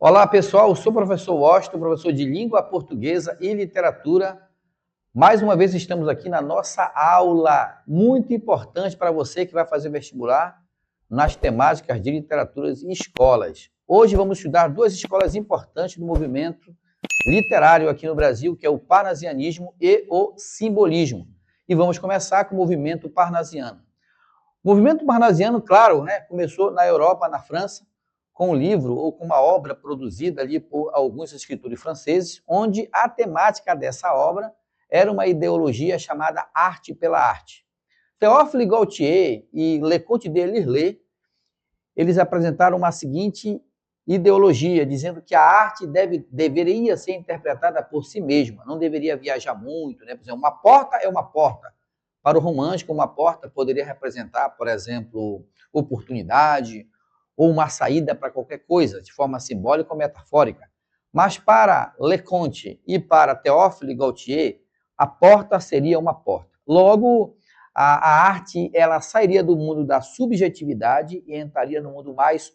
Olá, pessoal. Eu sou o professor Washington, professor de Língua Portuguesa e Literatura. Mais uma vez estamos aqui na nossa aula muito importante para você que vai fazer vestibular nas temáticas de literaturas e escolas. Hoje vamos estudar duas escolas importantes do movimento literário aqui no Brasil, que é o parnasianismo e o simbolismo. E vamos começar com o movimento parnasiano. O movimento parnasiano, claro, começou na Europa, na França, com um livro ou com uma obra produzida ali por alguns escritores franceses, onde a temática dessa obra era uma ideologia chamada arte pela arte. Théophile Gautier e Leconte de Lisle, eles apresentaram uma seguinte ideologia, dizendo que a arte deveria ser interpretada por si mesma, não deveria viajar muito, né? Por exemplo, uma porta é uma porta. Para o romântico, uma porta poderia representar, por exemplo, oportunidade, ou uma saída para qualquer coisa, de forma simbólica ou metafórica. Mas para Leconte e para Théophile Gautier, a porta seria uma porta. Logo, a arte ela sairia do mundo da subjetividade e entraria no mundo mais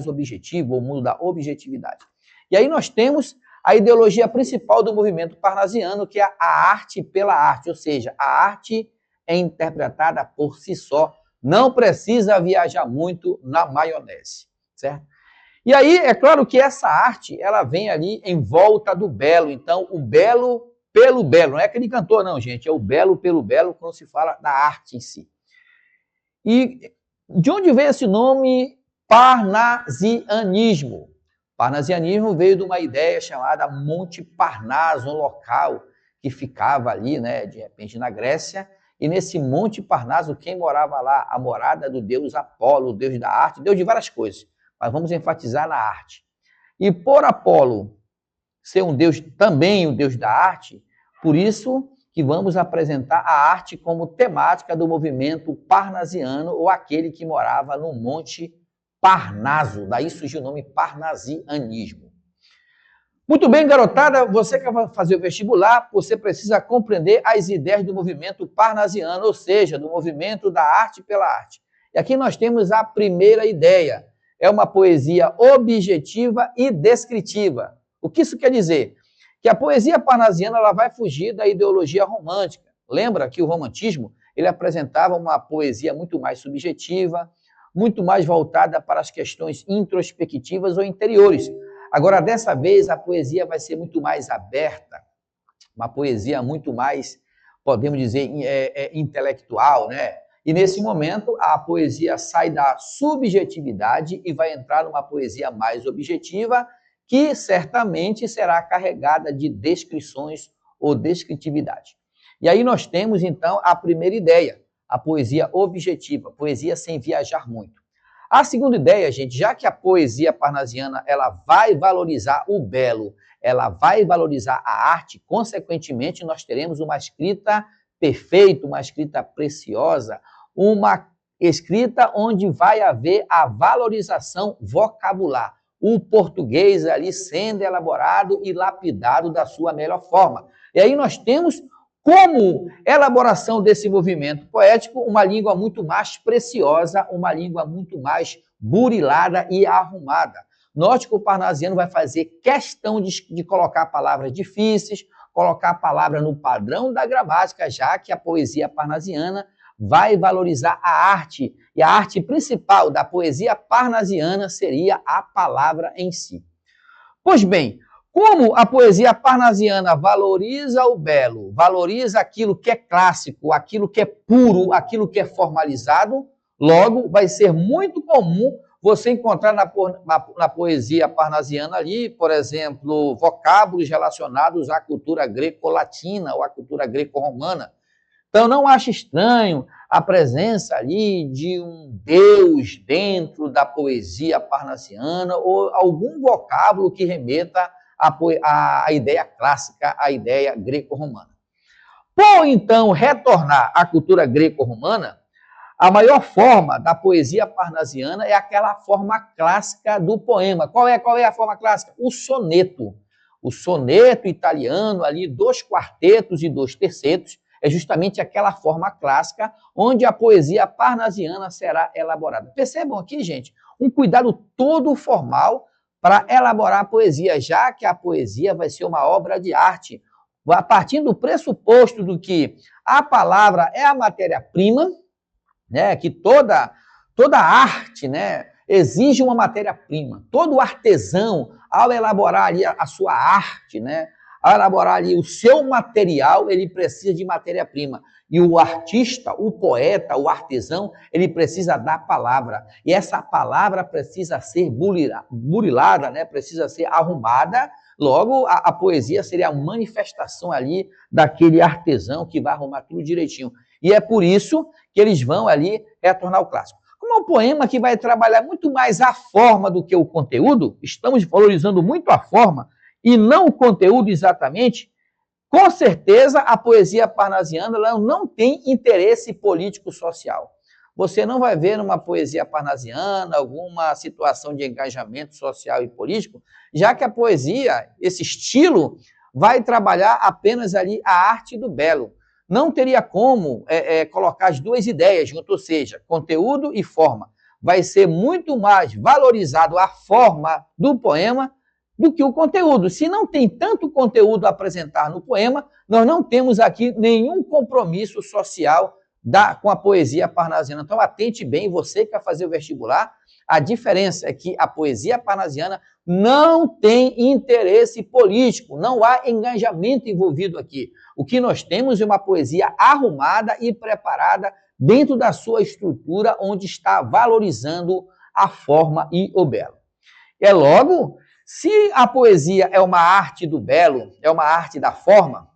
objetivo, o mundo da objetividade. E aí nós temos a ideologia principal do movimento parnasiano, que é a arte pela arte, ou seja, a arte é interpretada por si só, não precisa viajar muito na maionese, certo? E aí, é claro que essa arte, ela vem ali em volta do belo. Então, o belo pelo belo. Não é aquele cantor, não, gente. É o belo pelo belo quando se fala da arte em si. E de onde veio esse nome parnasianismo? Parnasianismo veio de uma ideia chamada Monte Parnaso, um local que ficava ali, né, de repente, na Grécia. E nesse Monte Parnaso, quem morava lá? A morada do deus Apolo, o deus da arte, deus de várias coisas. Mas vamos enfatizar na arte. E por Apolo ser um deus, também o deus da arte, por isso que vamos apresentar a arte como temática do movimento parnasiano, ou aquele que morava no Monte Parnaso. Daí surgiu o nome parnasianismo. Muito bem, garotada, você que vai fazer o vestibular, você precisa compreender as ideias do movimento parnasiano, ou seja, do movimento da arte pela arte. E aqui nós temos a primeira ideia. É uma poesia objetiva e descritiva. O que isso quer dizer? Que a poesia parnasiana ela vai fugir da ideologia romântica. Lembra que o romantismo ele apresentava uma poesia muito mais subjetiva, muito mais voltada para as questões introspectivas ou interiores. Agora, dessa vez, a poesia vai ser muito mais aberta, uma poesia muito mais, podemos dizer, intelectual, né? E nesse momento, a poesia sai da subjetividade e vai entrar numa poesia mais objetiva, que certamente será carregada de descrições ou descritividade. E aí nós temos, então, a primeira ideia, a poesia objetiva, poesia sem viajar muito. A segunda ideia, gente, já que a poesia parnasiana ela vai valorizar o belo, ela vai valorizar a arte, consequentemente, nós teremos uma escrita perfeita, uma escrita preciosa, uma escrita onde vai haver a valorização vocabular, o português ali sendo elaborado e lapidado da sua melhor forma. E aí nós temos como elaboração desse movimento poético uma língua muito mais preciosa, uma língua muito mais burilada e arrumada. Note que o parnasiano vai fazer questão de colocar palavras difíceis, colocar a palavra no padrão da gramática, já que a poesia parnasiana vai valorizar a arte, e a arte principal da poesia parnasiana seria a palavra em si. Pois bem, como a poesia parnasiana valoriza o belo, valoriza aquilo que é clássico, aquilo que é puro, aquilo que é formalizado, logo vai ser muito comum você encontrar na poesia parnasiana ali, por exemplo, vocábulos relacionados à cultura greco-latina ou à cultura greco-romana. Então, não acho estranho a presença ali de um deus dentro da poesia parnasiana ou algum vocábulo que remeta à ideia clássica, à ideia greco-romana. Por, então, retornar à cultura greco-romana, a maior forma da poesia parnasiana é aquela forma clássica do poema. Qual é a forma clássica? O soneto. O soneto italiano, ali, 2 quartetos e 2 tercetos, é justamente aquela forma clássica onde a poesia parnasiana será elaborada. Percebam aqui, gente, um cuidado todo formal para elaborar a poesia, já que a poesia vai ser uma obra de arte, a partir do pressuposto do que a palavra é a matéria-prima, né, que toda arte, né, exige uma matéria-prima. Todo artesão, ao elaborar ali a sua arte, né, ao elaborar ali o seu material, ele precisa de matéria-prima. E o artista, o poeta, o artesão, ele precisa da palavra. E essa palavra precisa ser burilada, né? Precisa ser arrumada. Logo, a poesia seria a manifestação ali daquele artesão que vai arrumar tudo direitinho. E é por isso que eles vão ali retornar ao clássico. Como é um poema que vai trabalhar muito mais a forma do que o conteúdo, estamos valorizando muito a forma e não o conteúdo exatamente. Com certeza, a poesia parnasiana ela não tem interesse político-social. Você não vai ver numa poesia parnasiana alguma situação de engajamento social e político, já que a poesia, esse estilo, vai trabalhar apenas ali a arte do belo. Não teria como colocar as duas ideias junto, ou seja, conteúdo e forma. Vai ser muito mais valorizado a forma do poema do que o conteúdo. Se não tem tanto conteúdo a apresentar no poema, nós não temos aqui nenhum compromisso social com a poesia parnasiana. Então, atente bem, você que vai fazer o vestibular, a diferença é que a poesia parnasiana não tem interesse político, não há engajamento envolvido aqui. O que nós temos é uma poesia arrumada e preparada dentro da sua estrutura, onde está valorizando a forma e o belo. Logo, se a poesia é uma arte do belo, é uma arte da forma,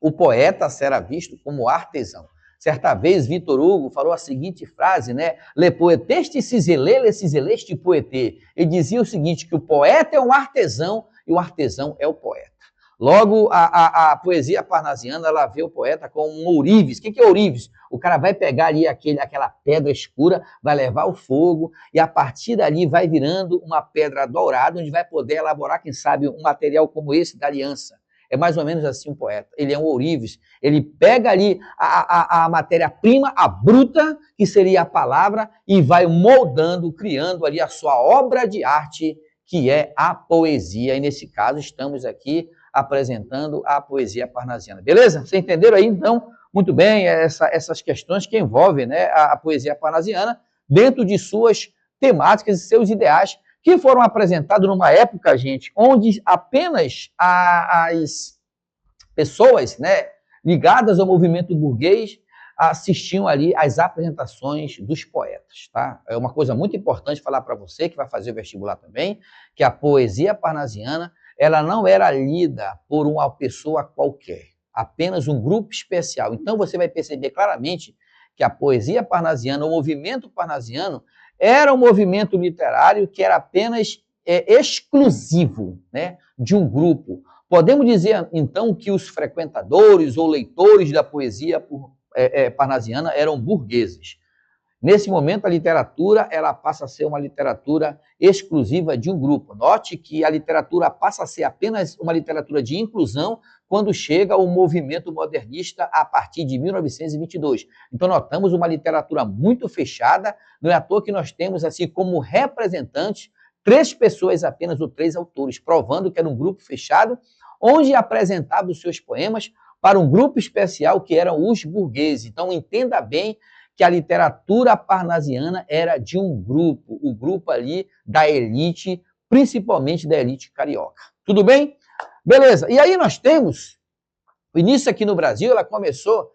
o poeta será visto como artesão. Certa vez, Victor Hugo falou a seguinte frase, né? Le poeteste ciselele ciseleste poete. Ele dizia o seguinte, que o poeta é um artesão e o artesão é o poeta. Logo, a poesia parnasiana, ela vê o poeta como um ourives. O que é ourives? O cara vai pegar ali aquela pedra escura, vai levar o fogo, e a partir dali vai virando uma pedra dourada, onde vai poder elaborar, quem sabe, um material como esse da aliança. É mais ou menos assim um poeta. Ele é um ourives. Ele pega ali a matéria-prima, a bruta, que seria a palavra, e vai moldando, criando ali a sua obra de arte, que é a poesia. E nesse caso, estamos aqui apresentando a poesia parnasiana. Beleza? Vocês entenderam aí, então, muito bem, essas questões que envolvem, né, a poesia parnasiana dentro de suas temáticas e seus ideais, que foram apresentados numa época, gente, onde apenas as pessoas, né, ligadas ao movimento burguês assistiam ali às apresentações dos poetas, tá? É uma coisa muito importante falar para você, que vai fazer o vestibular também, que a poesia parnasiana ela não era lida por uma pessoa qualquer, apenas um grupo especial. Então, você vai perceber claramente que a poesia parnasiana, o movimento parnasiano, era um movimento literário que era apenas exclusivo, né, de um grupo. Podemos dizer, então, que os frequentadores ou leitores da poesia parnasiana eram burgueses. Nesse momento, a literatura ela passa a ser uma literatura exclusiva de um grupo. Note que a literatura passa a ser apenas uma literatura de inclusão quando chega o movimento modernista a partir de 1922. Então, notamos uma literatura muito fechada, não é à toa que nós temos, assim, como representantes, 3 pessoas apenas, ou 3 autores, provando que era um grupo fechado, onde apresentava os seus poemas para um grupo especial que eram os burgueses. Então, entenda bem que a literatura parnasiana era de um grupo, o grupo ali da elite, principalmente da elite carioca. Tudo bem? Beleza. E aí nós temos, o início aqui no Brasil, ela começou,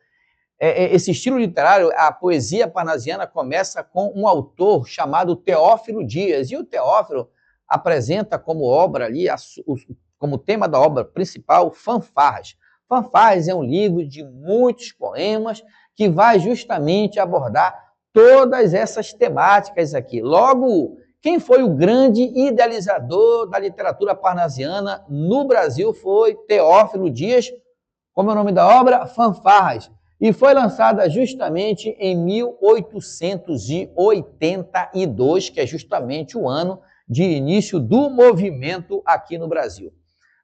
esse estilo literário, a poesia parnasiana começa com um autor chamado Teófilo Dias, e o Teófilo apresenta como obra ali, como tema da obra principal, Fanfarras. Fanfarras é um livro de muitos poemas, que vai justamente abordar todas essas temáticas aqui. Logo, quem foi o grande idealizador da literatura parnasiana no Brasil foi Teófilo Dias, como é o nome da obra? Fanfarras. E foi lançada justamente em 1882, que é justamente o ano de início do movimento aqui no Brasil.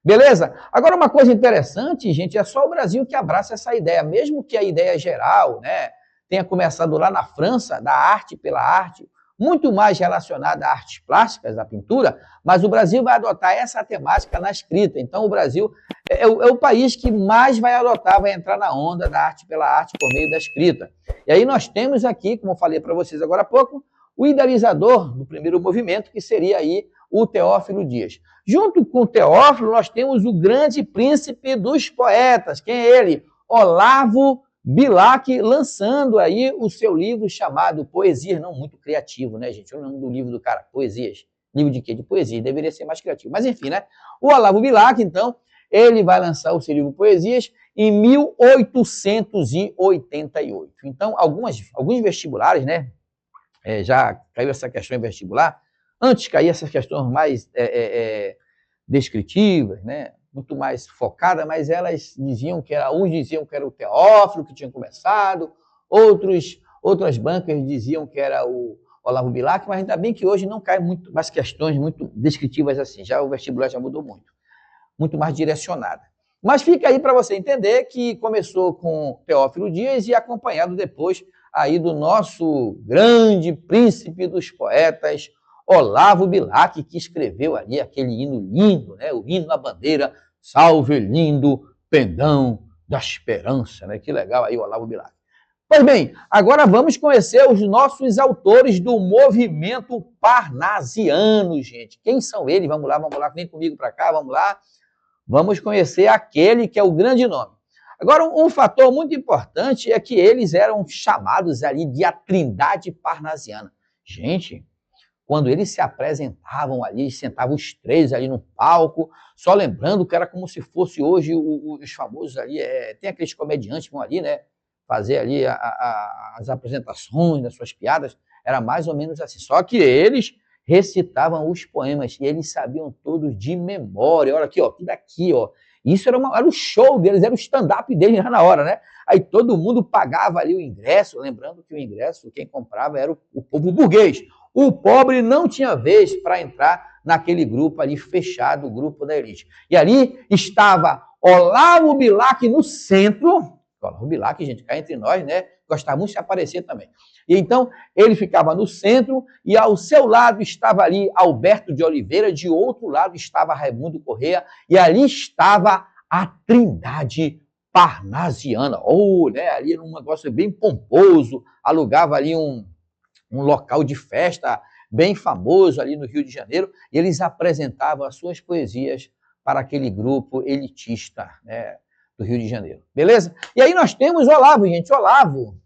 Beleza? Agora, uma coisa interessante, gente, é só o Brasil que abraça essa ideia, mesmo que a ideia geral, né, tenha começado lá na França, da arte pela arte, muito mais relacionada a artes plásticas, à pintura, mas o Brasil vai adotar essa temática na escrita. Então, o Brasil é o país que mais vai adotar, vai entrar na onda da arte pela arte por meio da escrita. E aí nós temos aqui, como eu falei para vocês agora há pouco, o idealizador do primeiro movimento, que seria aí o Teófilo Dias. Junto com o Teófilo, nós temos o grande príncipe dos poetas. Quem é ele? Olavo Bilac, lançando aí o seu livro chamado Poesias, não muito criativo, né, gente? O nome do livro do cara, Poesias. Livro de quê? De poesia, deveria ser mais criativo. Mas enfim, né? O Olavo Bilac, então, ele vai lançar o seu livro Poesias em 1888. Então, alguns vestibulares, né? Já caiu essa questão em vestibular. Antes caía essas questões mais descritivas, né? Muito mais focada, mas elas diziam que era, uns diziam que era o Teófilo que tinha começado, outras bancas diziam que era o Olavo Bilac, mas ainda bem que hoje não cai muito mais questões muito descritivas assim, já o vestibular já mudou muito mais direcionada. Mas fica aí para você entender que começou com Teófilo Dias e acompanhado depois aí do nosso grande príncipe dos poetas, Olavo Bilac, que escreveu ali aquele hino lindo, né? O hino à bandeira, salve lindo pendão da esperança, né? Que legal aí o Olavo Bilac. Pois bem, agora vamos conhecer os nossos autores do movimento parnasiano, gente. Quem são eles? Vamos lá, vem comigo para cá, vamos lá. Vamos conhecer aquele que é o grande nome. Agora, um fator muito importante é que eles eram chamados ali de a Trindade Parnasiana. Gente, quando eles se apresentavam ali, sentavam os três ali no palco, só lembrando que era como se fosse hoje os famosos ali, tem aqueles comediantes que vão ali, né, fazer ali as apresentações das suas piadas, era mais ou menos assim, só que eles recitavam os poemas e eles sabiam todos de memória, olha aqui, ó, tudo aqui, ó, isso era o show deles, era o stand-up deles lá na hora, né? Aí todo mundo pagava ali o ingresso, lembrando que o ingresso, quem comprava era o povo burguês. O pobre não tinha vez para entrar naquele grupo ali fechado, o grupo da elite. E ali estava Olavo Bilac no centro. Olavo Bilac, gente, cá entre nós, né? Gostava muito de aparecer também. E então ele ficava no centro e ao seu lado estava ali Alberto de Oliveira, de outro lado estava Raimundo Corrêa e ali estava a Trindade Parnasiana. Né? Ali era um negócio bem pomposo, alugava ali um local de festa bem famoso ali no Rio de Janeiro, e eles apresentavam as suas poesias para aquele grupo elitista, né, do Rio de Janeiro. Beleza? E aí nós temos Olavo, gente. Olavo,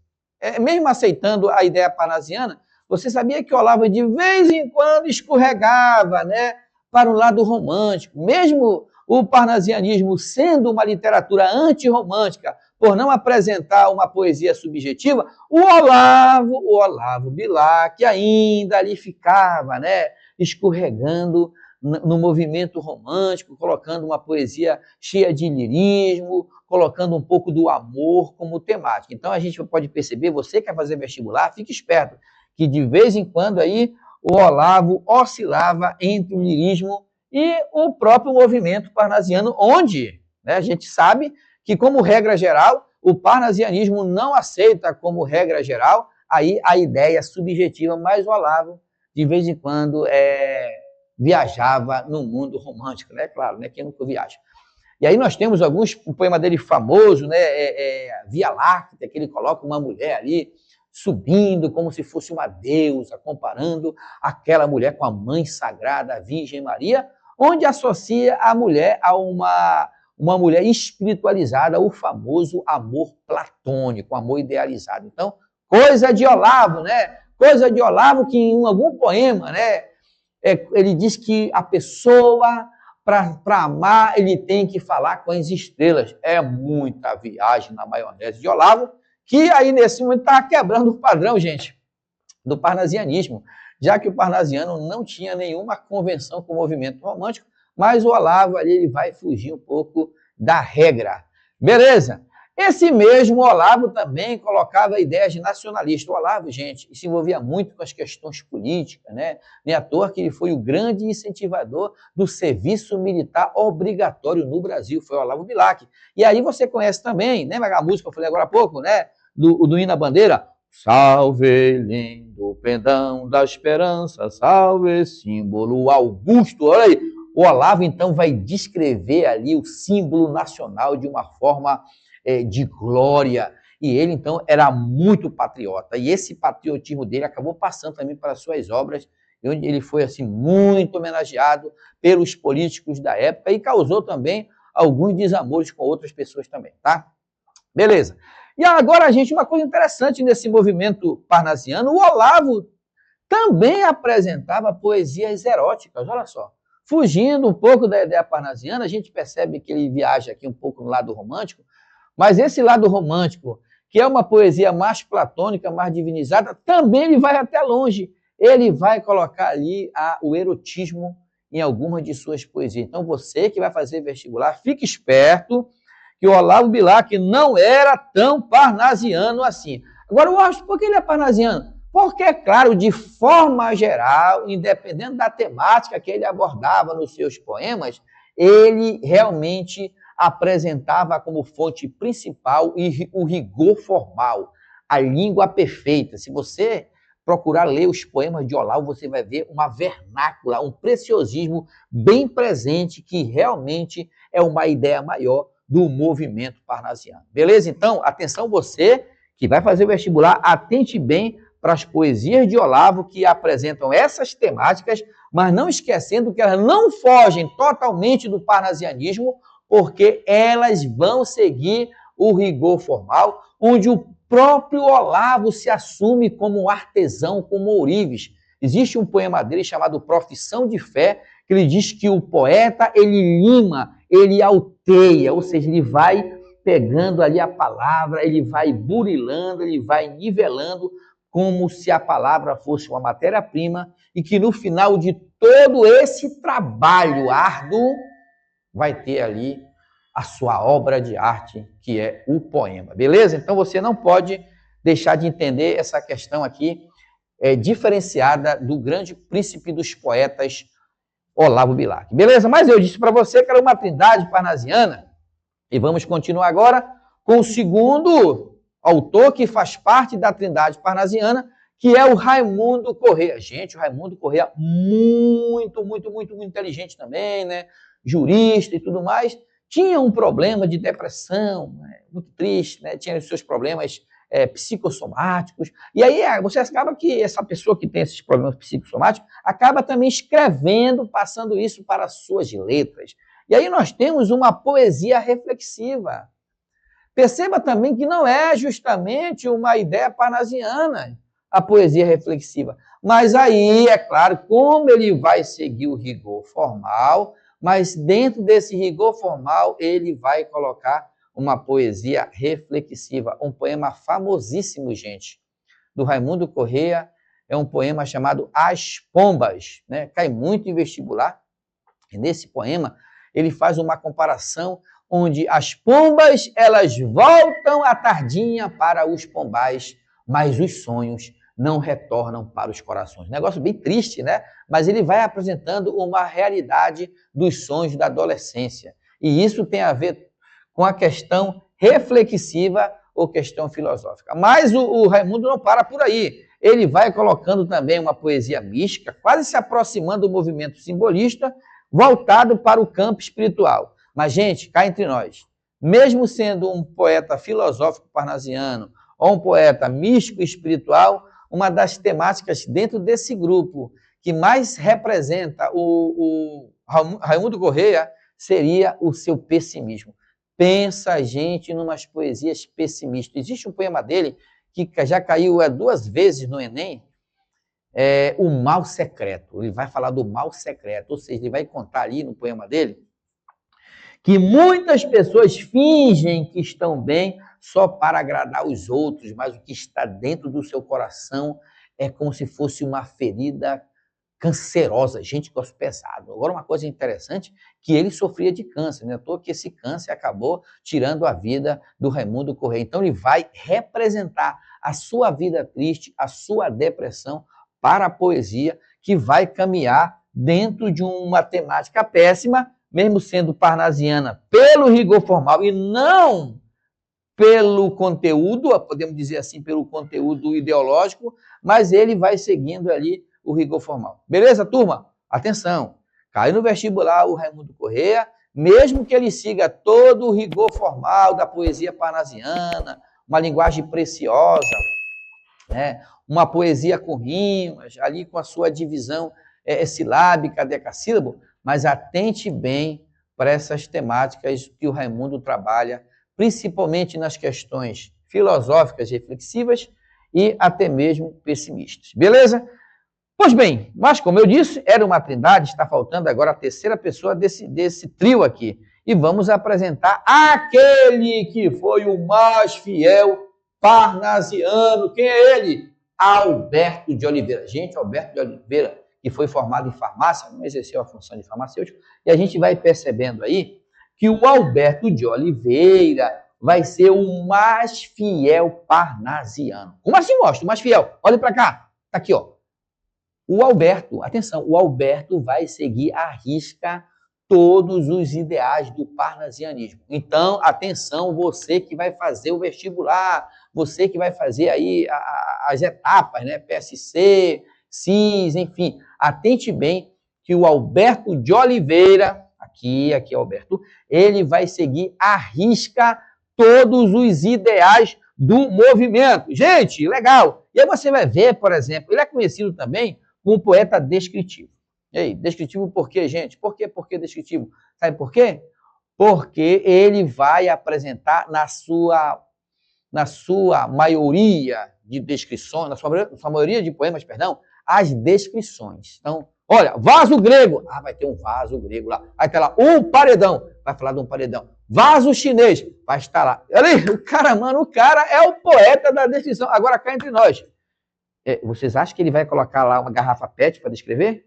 mesmo aceitando a ideia parnasiana, você sabia que Olavo de vez em quando escorregava, né, para o lado romântico, mesmo o parnasianismo sendo uma literatura antirromântica, por não apresentar uma poesia subjetiva, o Olavo Bilac ainda ali ficava, né, escorregando no movimento romântico, colocando uma poesia cheia de lirismo, colocando um pouco do amor como temática. Então a gente pode perceber, você que quer fazer vestibular, fique esperto, que de vez em quando aí o Olavo oscilava entre o lirismo e o próprio movimento parnasiano, onde, né, a gente sabe que, como regra geral, o parnasianismo não aceita como regra geral aí a ideia subjetiva, mas o Olavo, de vez em quando, viajava no mundo romântico, né? Claro, né? Quem nunca viaja. E aí nós temos um poema dele famoso, né? Via Láctea, que ele coloca uma mulher ali subindo como se fosse uma deusa, comparando aquela mulher com a mãe sagrada, a Virgem Maria, onde associa a mulher a uma mulher espiritualizada, o famoso amor platônico, amor idealizado. Então, coisa de Olavo, né? Coisa de Olavo que em algum poema, né? Ele diz que a pessoa, para amar, ele tem que falar com as estrelas. É muita viagem na maionese de Olavo, que aí nesse momento está quebrando o padrão, gente, do parnasianismo, já que o parnasiano não tinha nenhuma convenção com o movimento romântico, mas o Olavo ali ele vai fugir um pouco da regra. Beleza? Esse mesmo Olavo também colocava ideias nacionalistas. O Olavo, gente, se envolvia muito com as questões políticas, né? Nem à toa que ele foi o grande incentivador do serviço militar obrigatório no Brasil, foi o Olavo Bilac. E aí você conhece também, lembra a música que eu falei agora há pouco, né? Do hino à bandeira? Salve, lindo pendão da esperança, salve, símbolo augusto. Olha aí, o Olavo, então, vai descrever ali o símbolo nacional de uma forma de glória. E ele, então, era muito patriota. E esse patriotismo dele acabou passando também para as suas obras, onde ele foi, assim, muito homenageado pelos políticos da época e causou também alguns desamores com outras pessoas também, tá? Beleza. E agora, gente, uma coisa interessante nesse movimento parnasiano, o Olavo também apresentava poesias eróticas, olha só. Fugindo um pouco da ideia parnasiana, a gente percebe que ele viaja aqui um pouco no lado romântico, mas esse lado romântico, que é uma poesia mais platônica, mais divinizada, também ele vai até longe. Ele vai colocar ali o erotismo em algumas de suas poesias. Então, você que vai fazer vestibular, fique esperto, que o Olavo Bilac não era tão parnasiano assim. Agora, eu acho, por que ele é parnasiano? Porque, é claro, de forma geral, independente da temática que ele abordava nos seus poemas, ele realmente apresentava como fonte principal o rigor formal, a língua perfeita. Se você procurar ler os poemas de Olavo, você vai ver uma vernácula, um preciosismo bem presente, que realmente é uma ideia maior do movimento parnasiano. Beleza? Então, atenção você que vai fazer o vestibular, atente bem para as poesias de Olavo que apresentam essas temáticas, mas não esquecendo que elas não fogem totalmente do parnasianismo, porque elas vão seguir o rigor formal, onde o próprio Olavo se assume como um artesão, como ourives. Existe um poema dele chamado Profissão de Fé, que ele diz que o poeta, ele lima, ele alteia, ou seja, ele vai pegando ali a palavra, ele vai burilando, ele vai nivelando, como se a palavra fosse uma matéria-prima, e que no final de todo esse trabalho árduo, vai ter ali a sua obra de arte, que é o poema. Beleza? Então você não pode deixar de entender essa questão aqui, diferenciada do grande príncipe dos poetas, Olavo Bilac. Beleza? Mas eu disse para você que era uma trindade parnasiana, e vamos continuar agora com o segundo autor que faz parte da trindade parnasiana, que é o Raimundo Corrêa. Gente, o Raimundo Corrêa, muito inteligente também, né? Jurista e tudo mais, tinha um problema de depressão, né? Muito triste, né? Tinha os seus problemas psicossomáticos, e aí você acaba que essa pessoa que tem esses problemas psicossomáticos acaba também escrevendo, passando isso para as suas letras. E aí nós temos uma poesia reflexiva. Perceba também que não é justamente uma ideia parnasiana a poesia reflexiva, mas aí, é claro, como ele vai seguir o rigor formal, mas dentro desse rigor formal ele vai colocar uma poesia reflexiva, um poema famosíssimo, gente, do Raimundo Corrêa, é um poema chamado As Pombas, né? Cai muito em vestibular, e nesse poema ele faz uma comparação onde as pombas, elas voltam à tardinha para os pombais, mas os sonhos não retornam para os corações. Negócio bem triste, né? Mas ele vai apresentando uma realidade dos sonhos da adolescência. E isso tem a ver com a questão reflexiva ou questão filosófica. Mas o Raimundo não para por aí. Ele vai colocando também uma poesia mística, quase se aproximando do movimento simbolista, voltado para o campo espiritual. Mas, gente, cá entre nós, mesmo sendo um poeta filosófico parnasiano ou um poeta místico espiritual, uma das temáticas dentro desse grupo que mais representa o Raimundo Corrêa seria o seu pessimismo. Pensa, gente, em umas poesias pessimistas. Existe um poema dele que já caiu 2 vezes no Enem, O Mal Secreto. Ele vai falar do mal secreto, ou seja, ele vai contar ali no poema dele que muitas pessoas fingem que estão bem só para agradar os outros, mas o que está dentro do seu coração é como se fosse uma ferida cancerosa, gente, gosto pesado. Agora, uma coisa interessante, que ele sofria de câncer, né? À toa que esse câncer acabou tirando a vida do Raimundo Corrêa. Então, ele vai representar a sua vida triste, a sua depressão para a poesia, que vai caminhar dentro de uma temática péssima, mesmo sendo parnasiana pelo rigor formal e não pelo conteúdo, podemos dizer assim, pelo conteúdo ideológico, mas ele vai seguindo ali o rigor formal. Beleza, turma? Atenção, caiu no vestibular o Raimundo Corrêa, mesmo que ele siga todo o rigor formal da poesia parnasiana, uma linguagem preciosa, né? Uma poesia com rimas, ali com a sua divisão silábica, decassílabo, mas atente bem para essas temáticas que o Raimundo trabalha, principalmente nas questões filosóficas, reflexivas e até mesmo pessimistas. Beleza? Pois bem, mas como eu disse, era uma trindade, está faltando agora a terceira pessoa desse trio aqui. E vamos apresentar aquele que foi o mais fiel parnasiano. Quem é ele? Alberto de Oliveira. Gente, Alberto de Oliveira, que foi formado em farmácia, não exerceu a função de farmacêutico, e a gente vai percebendo aí que o Alberto de Oliveira vai ser o mais fiel parnasiano. Como assim, mostra? O mais fiel. Olha para cá. Tá aqui, ó. O Alberto, atenção, o Alberto vai seguir à risca todos os ideais do parnasianismo. Então, atenção, você que vai fazer o vestibular, você que vai fazer aí as etapas, né? PSC, CIS, enfim, atente bem que o Alberto de Oliveira, aqui Alberto, ele vai seguir à risca todos os ideais do movimento. Gente, legal! E aí você vai ver, por exemplo, ele é conhecido também como poeta descritivo. E aí, descritivo por quê, gente? Por que descritivo? Sabe por quê? Porque ele vai apresentar na sua maioria de descrições, na sua maioria de poemas, perdão, as descrições. Então, olha, vaso grego. Ah, vai ter um vaso grego lá. Vai ter lá um paredão. Vai falar de um paredão. Vaso chinês. Vai estar lá. Ali, o cara é o poeta da descrição. Agora, cá entre nós. Vocês acham que ele vai colocar lá uma garrafa PET para descrever?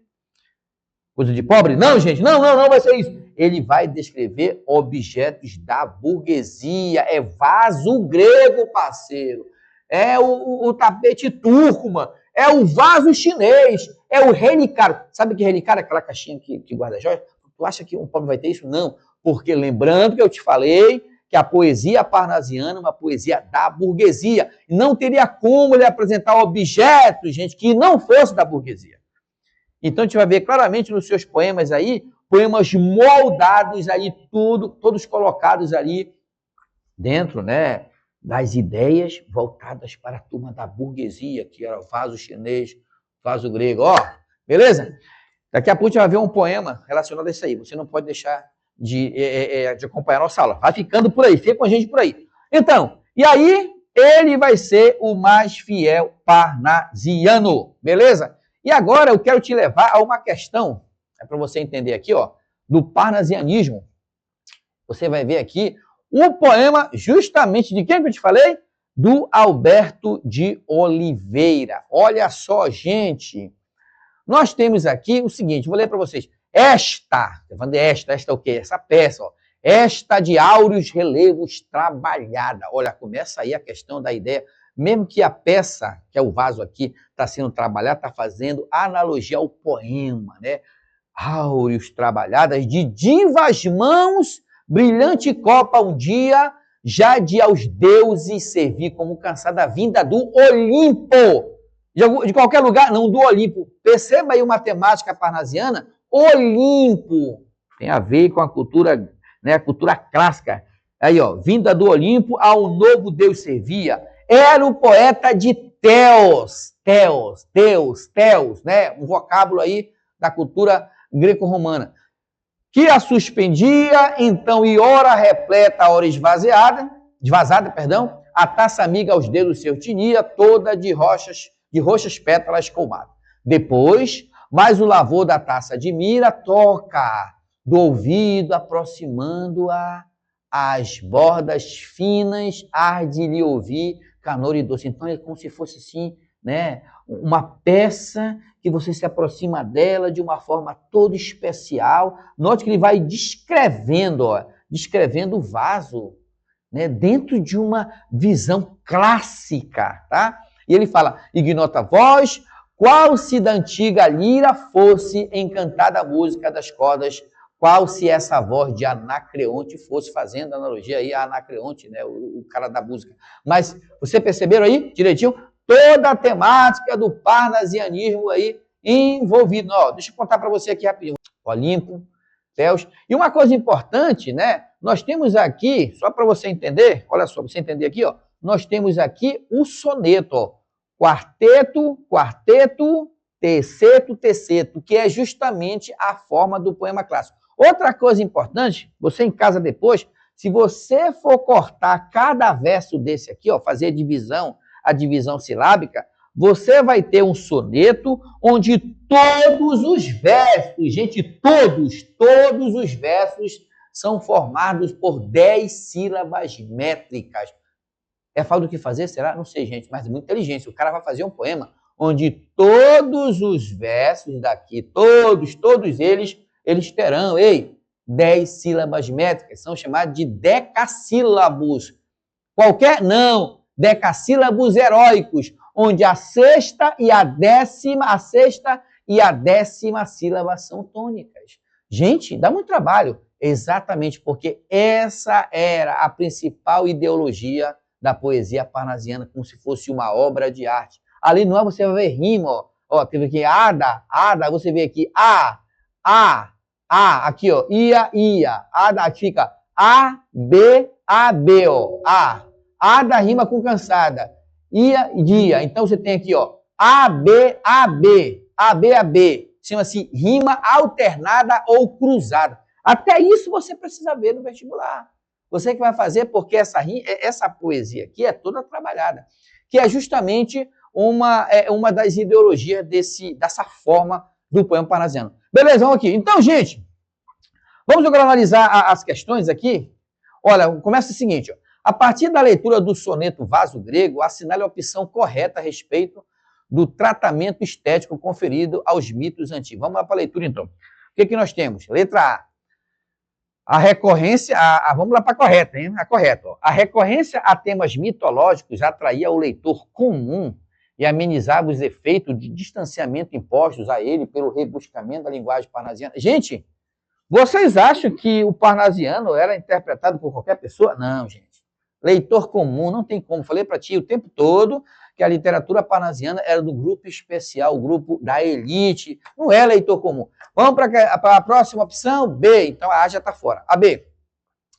Coisa de pobre? Não, gente, não vai ser isso. Ele vai descrever objetos da burguesia. É vaso grego, parceiro. É o tapete turco, mano. É o vaso chinês. É o relicário. Sabe que relicário é aquela caixinha que guarda joias? Tu acha que um pobre vai ter isso? Não. Porque lembrando que eu te falei que a poesia parnasiana é uma poesia da burguesia. Não teria como ele apresentar objetos, gente, que não fosse da burguesia. Então, a gente vai ver claramente nos seus poemas aí, poemas moldados ali, todos colocados ali dentro, né, das ideias voltadas para a turma da burguesia, que era o vaso chinês, vaso grego. Ó, beleza? Daqui a pouco a gente vai ver um poema relacionado a isso aí. Você não pode deixar de acompanhar a nossa aula. Vai ficando por aí, fica com a gente por aí. Então, e aí ele vai ser o mais fiel parnasiano, beleza? E agora eu quero te levar a uma questão, para você entender aqui, ó, do parnasianismo. Você vai ver aqui o poema justamente de quem que eu te falei? Do Alberto de Oliveira. Olha só, gente. Nós temos aqui o seguinte, vou ler para vocês. Esta é o quê? Essa peça, ó. Esta de áureos relevos trabalhada. Olha, começa aí a questão da ideia. Mesmo que a peça, que é o vaso aqui, está sendo trabalhada, está fazendo analogia ao poema, né? Áureos trabalhadas de divas mãos, brilhante copa um dia, já de aos deuses servir como cansada vinda do Olimpo. De qualquer lugar, não, do Olimpo. Perceba aí uma temática parnasiana. Olimpo tem a ver com a cultura, né, a cultura clássica. Aí, ó, vinda do Olimpo, a um novo Deus servia. Era o poeta de Teos, né, um vocábulo aí da cultura greco-romana, que a suspendia, então, e ora repleta, ora esvaziada, a taça amiga aos dedos seu tinha, toda de roxas pétalas colmada. Depois, mais o lavor da taça de mira, toca do ouvido, aproximando-a, as bordas finas, arde-lhe ouvir, canor e doce. Então, é como se fosse assim, né, uma peça que você se aproxima dela de uma forma toda especial. Note que ele vai descrevendo o vaso, né, dentro de uma visão clássica, tá? E ele fala, ignota voz, qual se da antiga lira fosse encantada a música das cordas qual se essa voz de Anacreonte fosse, fazendo analogia aí a Anacreonte, né, o cara da música. Mas você perceberam aí, direitinho, toda a temática do parnasianismo aí envolvido. Ó, deixa eu contar para você aqui rapidinho. Olimpo, Teos. E uma coisa importante, né? Nós temos aqui, só para você entender, olha só, você entender aqui, ó, nós temos aqui o soneto, ó, quarteto, quarteto, terceto, terceto, que é justamente a forma do poema clássico. Outra coisa importante, você em casa depois, se você for cortar cada verso desse aqui, ó, fazer a divisão silábica, você vai ter um soneto onde todos os versos, gente, todos os versos são formados por 10 sílabas métricas. É falta do que fazer, será? Não sei, gente, mas é muita inteligência. O cara vai fazer um poema onde todos os versos daqui, todos eles terão, 10 sílabas métricas, são chamados de decassílabos. Não, decassílabos heróicos, onde a sexta e a décima sílaba são tônicas. Gente, dá muito trabalho, exatamente porque essa era a principal ideologia da poesia parnasiana, como se fosse uma obra de arte. Ali não é, você vai ver rima, ó, teve aqui ada, você vê aqui a, aqui ó, ia, ada, aqui fica a, b, ó, ada rima com cansada, ia, dia, então você tem aqui ó, a, b, chama-se rima alternada ou cruzada. Até isso você precisa ver no vestibular. Você que vai fazer, porque essa poesia aqui é toda trabalhada, que é justamente uma das ideologias dessa forma do poema parnasiano. Beleza, vamos aqui. Então, gente, vamos agora analisar as questões aqui. Olha, começa o seguinte, ó. A partir da leitura do soneto Vaso Grego, assinale a opção correta a respeito do tratamento estético conferido aos mitos antigos. Vamos lá para a leitura, então. O que nós temos? Letra A. A recorrência, vamos lá para a correta, hein? A correta. Ó. A recorrência a temas mitológicos atraía o leitor comum e amenizava os efeitos de distanciamento impostos a ele pelo rebuscamento da linguagem parnasiana. Gente, vocês acham que o parnasiano era interpretado por qualquer pessoa? Não, gente. Leitor comum, não tem como. Falei para ti o tempo todo que a literatura parnasiana era do grupo especial, o grupo da elite, não é leitor comum. Vamos para a próxima opção, B, então a A já está fora. A B,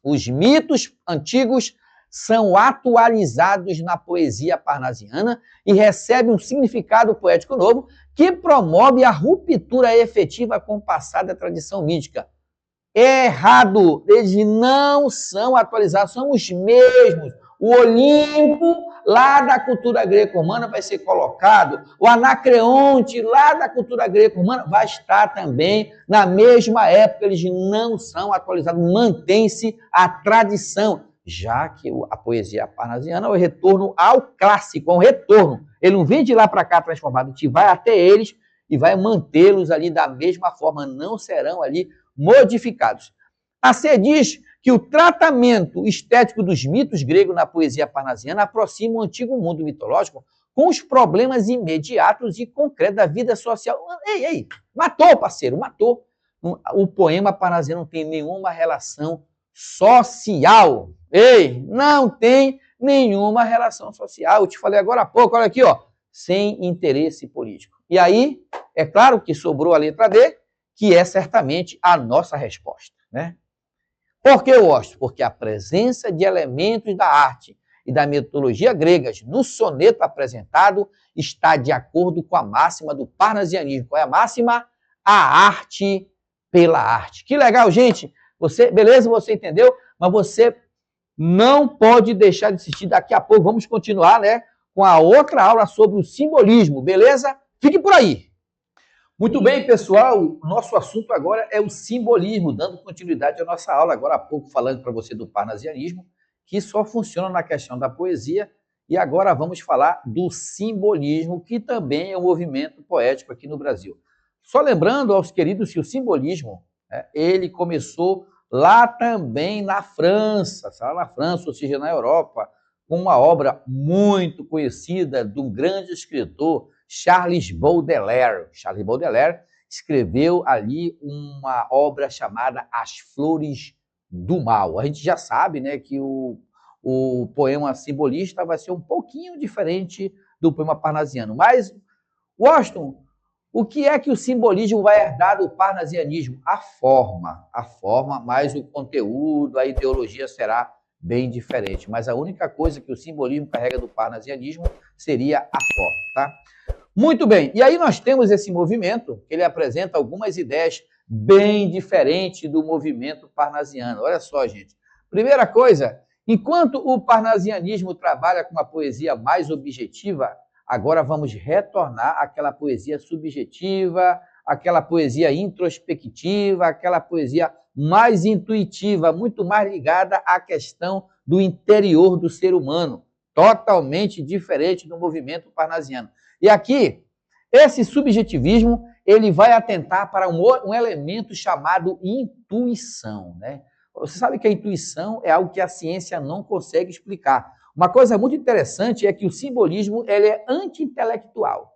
os mitos antigos são atualizados na poesia parnasiana e recebem um significado poético novo que promove a ruptura efetiva com o passado da tradição mítica. Errado, eles não são atualizados, são os mesmos. O Olimpo, lá da cultura greco-romana, vai ser colocado. O Anacreonte, lá da cultura greco-romana, vai estar também na mesma época. Eles não são atualizados. Mantém-se a tradição, já que a poesia parnasiana é o retorno ao clássico, é um retorno. Ele não vem de lá para cá transformado, a gente vai até eles e vai mantê-los ali da mesma forma, não serão ali modificados. A C diz que o tratamento estético dos mitos gregos na poesia parnasiana aproxima o antigo mundo mitológico com os problemas imediatos e concretos da vida social. Ei, matou, parceiro, matou. O poema parnasiano não tem nenhuma relação social. Ei, não tem nenhuma relação social. Eu te falei agora há pouco, olha aqui, ó, sem interesse político. E aí, é claro que sobrou a letra D, que é certamente a nossa resposta, né? Por que eu gosto? Porque a presença de elementos da arte e da mitologia gregas no soneto apresentado está de acordo com a máxima do parnasianismo. Qual é a máxima? A arte pela arte. Que legal, gente! Beleza, você entendeu? Mas você não pode deixar de assistir. Daqui a pouco vamos continuar, né, com a outra aula sobre o simbolismo, beleza? Fique por aí! Muito bem, pessoal, nosso assunto agora é o simbolismo, dando continuidade à nossa aula, agora há pouco falando para você do parnasianismo, que só funciona na questão da poesia, e agora vamos falar do simbolismo, que também é um movimento poético aqui no Brasil. Só lembrando aos queridos que o simbolismo, ele começou lá também na França, ou seja, na Europa, com uma obra muito conhecida de um grande escritor, Charles Baudelaire. Charles Baudelaire escreveu ali uma obra chamada As Flores do Mal. A gente já sabe, né, que o poema simbolista vai ser um pouquinho diferente do poema parnasiano. Mas, Washington, o que é que o simbolismo vai herdar do parnasianismo? A forma, mas o conteúdo, a ideologia será bem diferente. Mas a única coisa que o simbolismo carrega do parnasianismo seria a forma, tá? Muito bem, e aí nós temos esse movimento, que ele apresenta algumas ideias bem diferentes do movimento parnasiano. Olha só, gente. Primeira coisa, enquanto o parnasianismo trabalha com uma poesia mais objetiva, agora vamos retornar àquela poesia subjetiva, aquela poesia introspectiva, aquela poesia mais intuitiva, muito mais ligada à questão do interior do ser humano, totalmente diferente do movimento parnasiano. E aqui, esse subjetivismo, ele vai atentar para um elemento chamado intuição, né? Você sabe que a intuição é algo que a ciência não consegue explicar. Uma coisa muito interessante é que o simbolismo ele é anti-intelectual.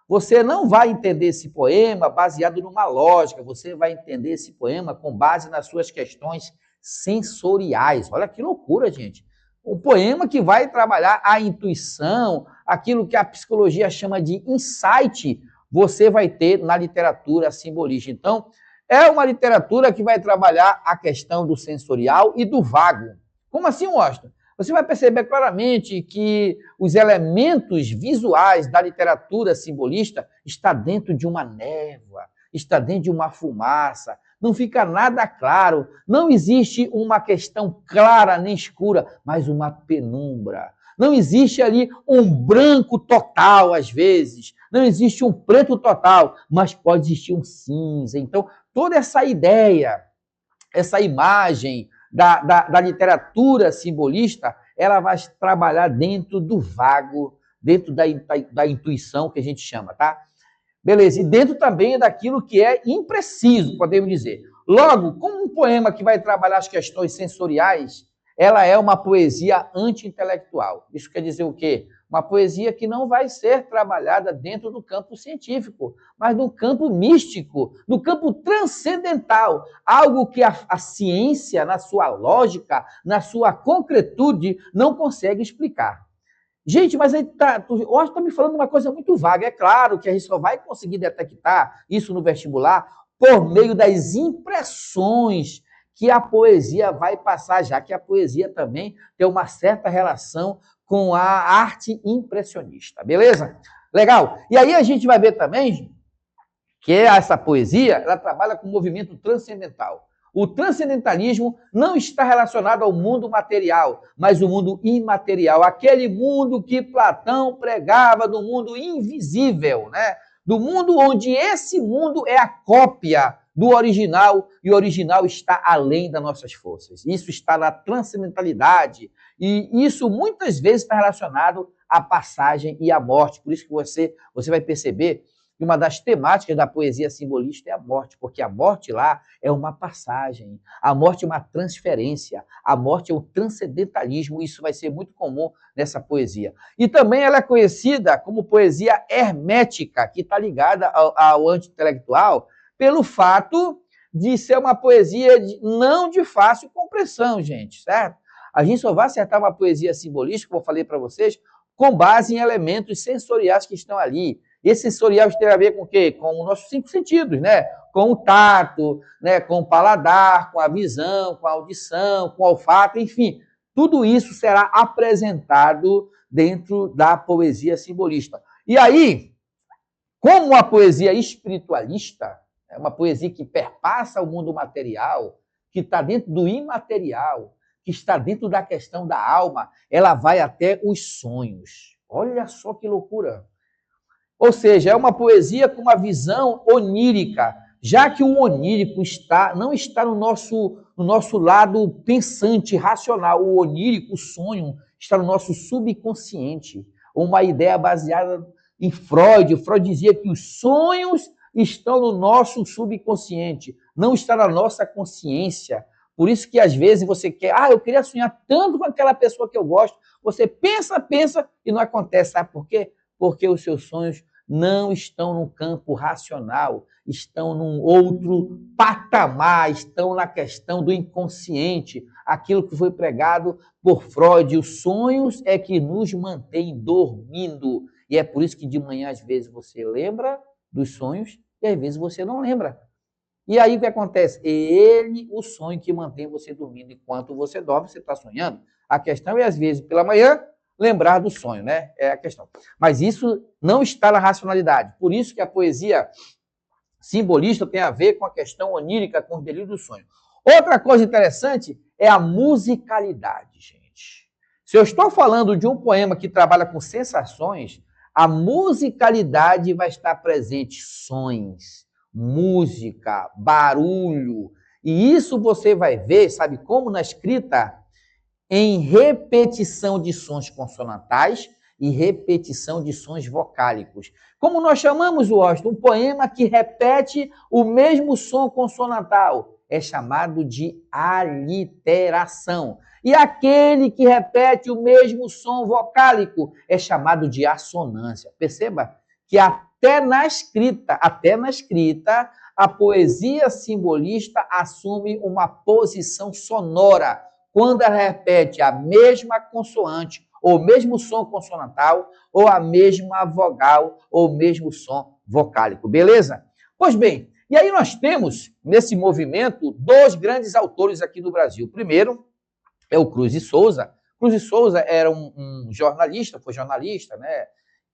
Você não vai entender esse poema baseado numa lógica, você vai entender esse poema com base nas suas questões sensoriais. Olha que loucura, gente. Um poema que vai trabalhar a intuição, aquilo que a psicologia chama de insight, você vai ter na literatura simbolista. Então, é uma literatura que vai trabalhar a questão do sensorial e do vago. Como assim, Washington? Você vai perceber claramente que os elementos visuais da literatura simbolista está dentro de uma névoa, está dentro de uma fumaça, não fica nada claro, não existe uma questão clara nem escura, mas uma penumbra. Não existe ali um branco total, às vezes, não existe um preto total, mas pode existir um cinza. Então, toda essa ideia, essa imagem da literatura simbolista, ela vai trabalhar dentro do vago, dentro da intuição que a gente chama, tá? Beleza, e dentro também daquilo que é impreciso, podemos dizer. Logo, como um poema que vai trabalhar as questões sensoriais, ela é uma poesia anti-intelectual. Isso quer dizer o quê? Uma poesia que não vai ser trabalhada dentro do campo científico, mas no campo místico, no campo transcendental, algo que a ciência, na sua lógica, na sua concretude, não consegue explicar. Gente, mas aí eu acho que está me falando uma coisa muito vaga. É claro que a gente só vai conseguir detectar isso no vestibular por meio das impressões que a poesia vai passar, já que a poesia também tem uma certa relação com a arte impressionista, beleza? Legal. E aí a gente vai ver também que essa poesia, ela trabalha com o movimento transcendental. O transcendentalismo não está relacionado ao mundo material, mas o mundo imaterial, aquele mundo que Platão pregava do mundo invisível, né? Do mundo onde esse mundo é a cópia do original e o original está além das nossas forças. Isso está na transcendentalidade e isso muitas vezes está relacionado à passagem e à morte. Por isso que você vai perceber que uma das temáticas da poesia simbolista é a morte, porque a morte lá é uma passagem, a morte é uma transferência, a morte é o transcendentalismo, isso vai ser muito comum nessa poesia. E também ela é conhecida como poesia hermética, que está ligada ao anti-intelectual, pelo fato de ser uma poesia não de fácil compreensão, gente, certo? A gente só vai acertar uma poesia simbolista, como eu falei para vocês, com base em elementos sensoriais que estão ali. Esse sensorial tem a ver com o quê? Com os nossos 5 sentidos, né? Com o tato, né? Com o paladar, com a visão, com a audição, com o olfato, enfim. Tudo isso será apresentado dentro da poesia simbolista. E aí, como a poesia espiritualista, é uma poesia que perpassa o mundo material, que está dentro do imaterial, que está dentro da questão da alma, ela vai até os sonhos. Olha só que loucura! Ou seja, é uma poesia com uma visão onírica, já que o onírico não está no nosso lado pensante, racional. O onírico, o sonho, está no nosso subconsciente. Uma ideia baseada em Freud. Freud dizia que os sonhos estão no nosso subconsciente, não está na nossa consciência. Por isso que às vezes você quer, eu queria sonhar tanto com aquela pessoa que eu gosto. Você pensa e não acontece. Sabe por quê? Porque os seus sonhos não estão no campo racional, estão num outro patamar, estão na questão do inconsciente, aquilo que foi pregado por Freud. Os sonhos é que nos mantém dormindo. E é por isso que de manhã, às vezes, você lembra dos sonhos e às vezes você não lembra. E aí o que acontece? É ele o sonho que mantém você dormindo. Enquanto você dorme, você está sonhando. A questão é, às vezes, pela manhã, lembrar do sonho, né? É a questão. Mas isso não está na racionalidade. Por isso que a poesia simbolista tem a ver com a questão onírica, com os delírios do sonho. Outra coisa interessante é a musicalidade, gente. Se eu estou falando de um poema que trabalha com sensações, a musicalidade vai estar presente. Sons, música, barulho. E isso você vai ver, sabe como? Na escrita, em repetição de sons consonantais e repetição de sons vocálicos. Como nós chamamos, Washington, um poema que repete o mesmo som consonantal é chamado de aliteração. E aquele que repete o mesmo som vocálico é chamado de assonância. Perceba que até na escrita, a poesia simbolista assume uma posição sonora quando ela repete a mesma consoante, ou o mesmo som consonantal, ou a mesma vogal, ou o mesmo som vocálico. Beleza? Pois bem, e aí nós temos, nesse movimento, dois grandes autores aqui no Brasil. O primeiro é o Cruz de Souza. Cruz de Souza era um jornalista, foi jornalista, né?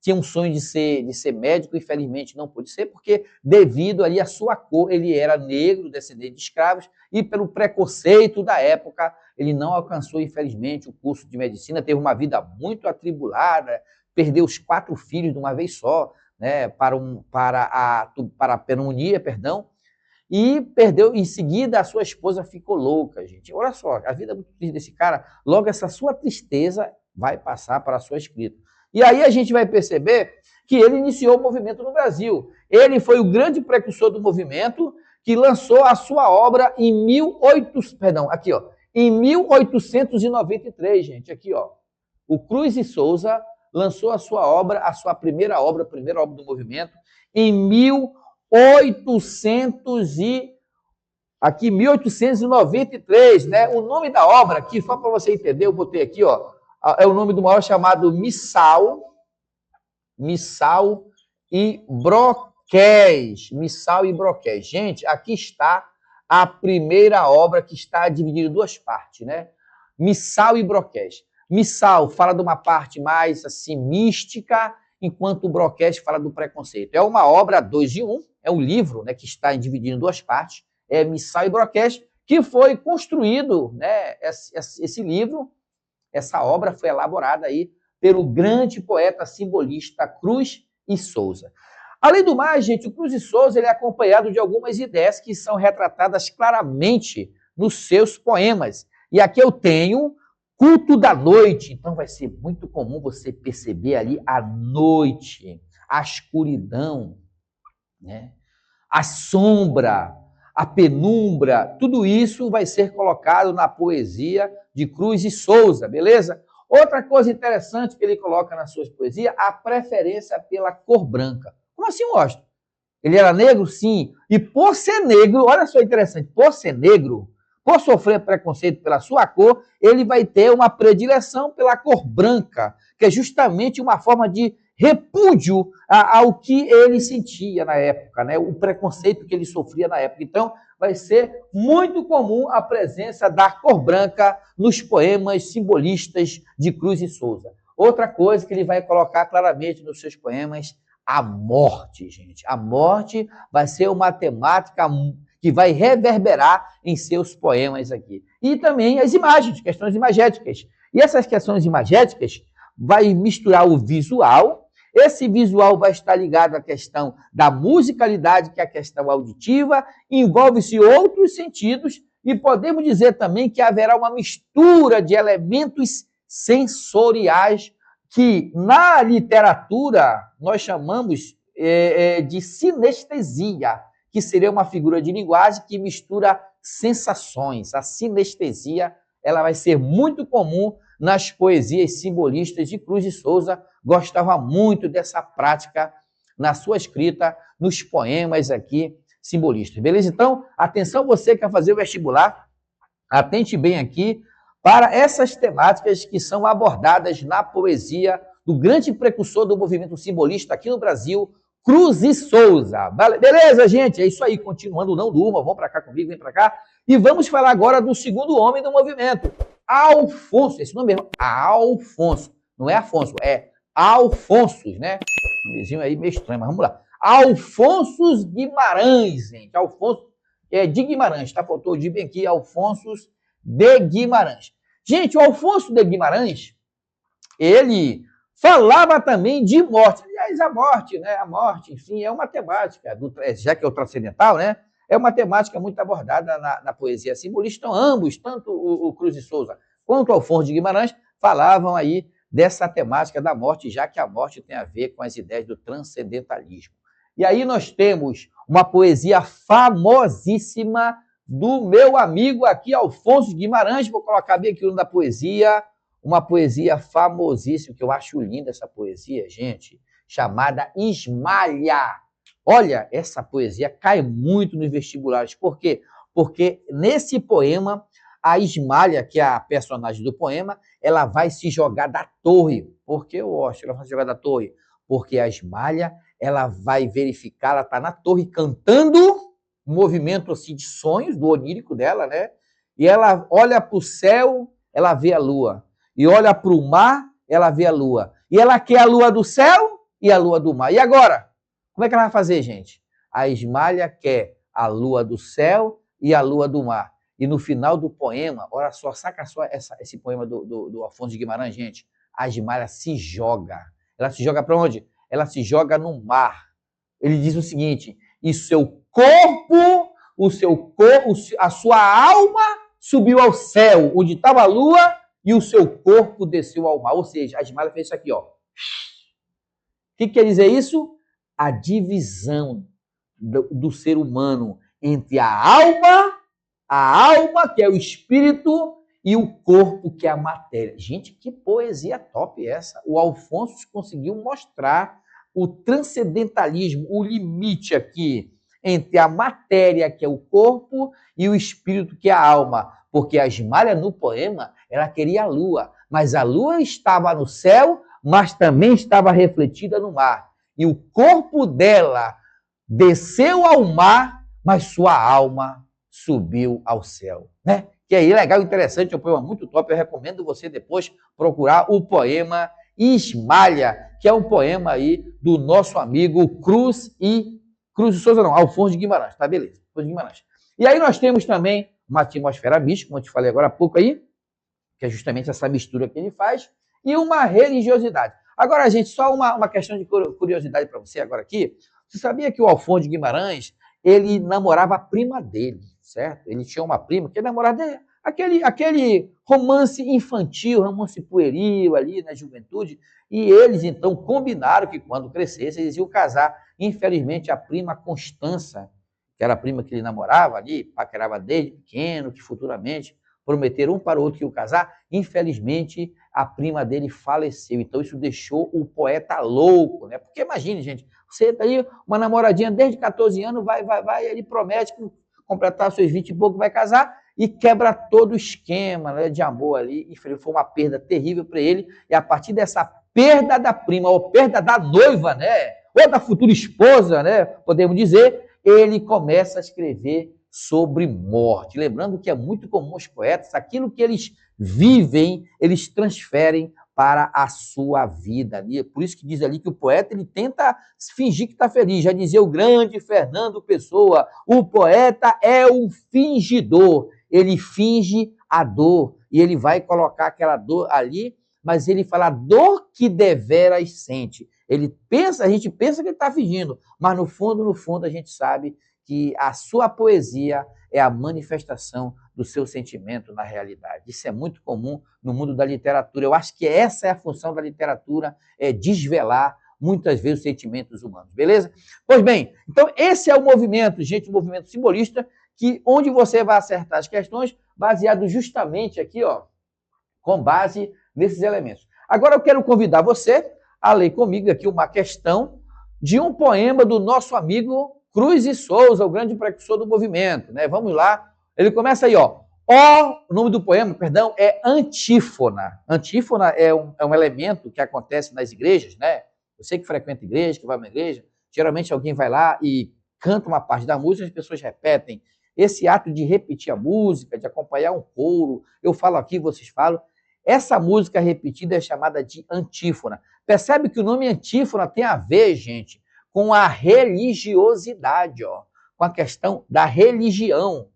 Tinha um sonho de ser médico, infelizmente não pôde ser, porque devido ali à sua cor, ele era negro, descendente de escravos, e pelo preconceito da época, ele não alcançou, infelizmente, o curso de medicina, teve uma vida muito atribulada, perdeu os 4 filhos de uma vez só, né, para a pneumonia, e perdeu, em seguida, a sua esposa ficou louca, gente. Olha só, a vida muito triste desse cara, logo essa sua tristeza vai passar para a sua escrita. E aí a gente vai perceber que ele iniciou o movimento no Brasil. Ele foi o grande precursor do movimento que lançou a sua obra em 1893, gente. Aqui, ó. O Cruz de Souza lançou a sua obra, a sua primeira obra do movimento, em 1893, né? O nome da obra aqui, só para você entender, eu botei aqui, ó. É o nome do maior chamado Missal e Broquéis. Missal e Broquéis. Gente, aqui está a primeira obra que está dividida em 2 partes, né? Missal e Broquéis. Missal fala de uma parte mais assim mística, enquanto o Broquéis fala do preconceito. É uma obra 2 em 1, é um livro, né, que está dividido em 2 partes, é Missal e Broquéis, que foi construído, né, esse livro. Essa obra foi elaborada aí pelo grande poeta simbolista Cruz de Souza. Além do mais, gente, o Cruz de Souza ele é acompanhado de algumas ideias que são retratadas claramente nos seus poemas. E aqui eu tenho Culto da Noite. Então vai ser muito comum você perceber ali a noite, a escuridão, né? A sombra, a penumbra, tudo isso vai ser colocado na poesia de Cruz de Souza, beleza? Outra coisa interessante que ele coloca nas suas poesias, a preferência pela cor branca. Como assim, Washington? Ele era negro? Sim. E por ser negro, olha só interessante, por ser negro, por sofrer preconceito pela sua cor, ele vai ter uma predileção pela cor branca, que é justamente uma forma de repúdio ao que ele sentia na época, né? O preconceito que ele sofria na época. Então, vai ser muito comum a presença da cor branca nos poemas simbolistas de Cruz de Souza. Outra coisa que ele vai colocar claramente nos seus poemas, a morte, gente. A morte vai ser uma temática que vai reverberar em seus poemas aqui. E também as imagens, questões imagéticas. E essas questões imagéticas vai misturar o visual. Esse visual vai estar ligado à questão da musicalidade, que é a questão auditiva, envolve-se outros sentidos, e podemos dizer também que haverá uma mistura de elementos sensoriais que na literatura nós chamamos de sinestesia, que seria uma figura de linguagem que mistura sensações. A sinestesia ela vai ser muito comum nas poesias simbolistas de Cruz de Souza, gostava muito dessa prática na sua escrita, nos poemas aqui simbolistas, beleza? Então, atenção você que quer fazer o vestibular, atente bem aqui para essas temáticas que são abordadas na poesia do grande precursor do movimento simbolista aqui no Brasil, Cruz e Souza. Beleza, gente? É isso aí. Continuando, não durma. Vão para cá comigo, vem para cá. E vamos falar agora do segundo homem do movimento, Alfonso. Esse nome mesmo, Alfonso. Não é Afonso, é Alfonso, né? Um nomezinho aí meio estranho, mas vamos lá. Alfonso Guimarães, gente. Alfonso de Guimarães, tá? Faltou o de bem aqui, Alfonso de Guimarães. Gente, o Alfonso de Guimarães, ele falava também de morte. Aliás, a morte, né? A morte, enfim, é uma temática, já que é o transcendental, né? É uma temática muito abordada na poesia simbolista. Então, ambos, tanto o Cruz e Souza quanto o Alfonso de Guimarães, falavam aí dessa temática da morte, já que a morte tem a ver com as ideias do transcendentalismo. E aí nós temos uma poesia famosíssima do meu amigo aqui, Alfonso Guimarães. Vou colocar bem aqui o nome da poesia, uma poesia famosíssima, que eu acho linda essa poesia, gente, chamada Ismalha. Olha, essa poesia cai muito nos vestibulares. Por quê? Porque nesse poema, a Ismalha, que é a personagem do poema, ela vai se jogar da torre. Por que eu acho que ela vai se jogar da torre? Porque a Ismalha, ela vai verificar, ela está na torre cantando, um movimento assim de sonhos, do onírico dela, né? E ela olha para o céu, ela vê a lua. E olha para o mar, ela vê a lua. E ela quer a lua do céu e a lua do mar. E agora? Como é que ela vai fazer, gente? A Ismalha quer a lua do céu e a lua do mar. E no final do poema, olha só, saca só esse poema do Alfonso de Guimarães, gente. A Ismalha se joga. Ela se joga para onde? Ela se joga no mar. Ele diz o seguinte: e seu corpo, a sua alma subiu ao céu, onde estava a lua, e o seu corpo desceu ao mar. Ou seja, a Ismalha fez isso aqui, ó. O que quer dizer isso? A divisão do ser humano entre a alma, que é o espírito, e o corpo, que é a matéria. Gente, que poesia top essa! O Alfonso conseguiu mostrar o transcendentalismo, o limite aqui entre a matéria, que é o corpo, e o espírito, que é a alma. Porque a Ismalha, no poema, ela queria a lua, mas a lua estava no céu, mas também estava refletida no mar. E o corpo dela desceu ao mar, mas sua alma subiu ao céu, né? Que aí, legal, interessante, é um poema muito top. Eu recomendo você depois procurar o poema Ismalha, que é um poema aí do nosso amigo Cruz e Souza, não, Alfonso de Guimarães, tá? Beleza, Alfonso de Guimarães. E aí nós temos também uma atmosfera mística, como eu te falei agora há pouco aí, que é justamente essa mistura que ele faz, e uma religiosidade. Agora, gente, só uma questão de curiosidade para você agora aqui. Você sabia que o Alfonso de Guimarães, ele namorava a prima dele, certo? Ele tinha uma prima que namorava dele, aquele romance infantil, romance pueril ali na juventude, e eles então combinaram que quando crescessem eles iam casar. Infelizmente, a prima Constança, que era a prima que ele namorava ali, paquerava desde pequeno, que futuramente prometeram um para o outro que iam casar, infelizmente a prima dele faleceu. Então isso deixou o poeta louco, né? Porque imagine, gente, você tá aí, uma namoradinha desde 14 anos, vai, ele promete que completar seus 20 e pouco vai casar e quebra todo o esquema, né, de amor ali. E foi uma perda terrível para ele. E a partir dessa perda da prima, ou perda da noiva, né, ou da futura esposa, né, podemos dizer, ele começa a escrever sobre morte. Lembrando que é muito comum os poetas, aquilo que eles vivem, eles transferem para a sua vida. Por isso que diz ali que o poeta ele tenta fingir que está feliz. Já dizia o grande Fernando Pessoa, o poeta é um fingidor. Ele finge a dor e ele vai colocar aquela dor ali, mas ele fala a dor que deveras sente. A gente pensa que ele está fingindo, mas no fundo, a gente sabe que a sua poesia é a manifestação do seu sentimento na realidade. Isso é muito comum no mundo da literatura. Eu acho que essa é a função da literatura, é desvelar muitas vezes os sentimentos humanos, beleza? Pois bem, então esse é o movimento, gente, o movimento simbolista, onde você vai acertar as questões baseado justamente aqui, ó, com base nesses elementos. Agora eu quero convidar você a ler comigo aqui uma questão de um poema do nosso amigo Cruz e Souza, o grande precursor do movimento, né? Vamos lá. Ele começa aí, ó. O nome do poema, perdão, é antífona. Antífona é um elemento que acontece nas igrejas, né? Você que frequenta igreja, que vai a uma igreja, geralmente alguém vai lá e canta uma parte da música, as pessoas repetem. Esse ato de repetir a música, de acompanhar um coro, eu falo aqui, vocês falam. Essa música repetida é chamada de antífona. Percebe que o nome antífona tem a ver, gente, com a religiosidade, ó, com a questão da religião,